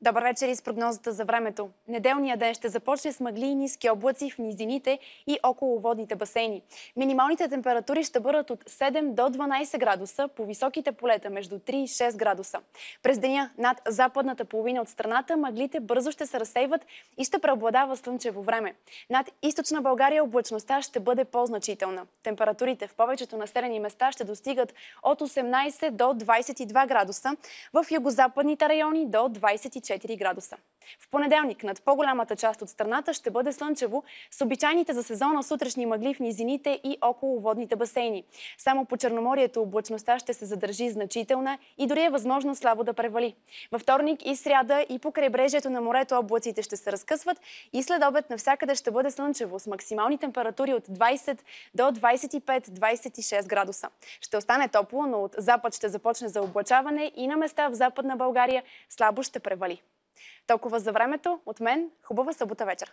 Добър вечер и с прогнозата за времето. Неделният ден ще започне с мъгли и ниски облаци в низините и около водните басейни. Минималните температури ще бъдат от 7 до 12 градуса, по високите полета между 3 и 6 градуса. През деня над западната половина от страната мъглите бързо ще се разсейват и ще преобладава слънчево време. Над източна България облачността ще бъде по-значителна. Температурите в повечето населени места ще достигат от 18 до 22 градуса, в югозападните райони до 24 градуса. В понеделник над по-голямата част от страната ще бъде слънчево с обичайните за сезона сутрешни мъгли в низините и около водните басейни. Само по Черноморието облачността ще се задържи значителна и дори е възможно слабо да превали. Във вторник и сряда и по крайбрежието на морето облаците ще се разкъсват и след обед навсякъде ще бъде слънчево с максимални температури от 20 до 25-26 градуса. Ще остане топло, но от запад ще започне заоблачаване и на места в Западна България слабо ще превали. Толкова за времето. От мен, хубава събота вечер!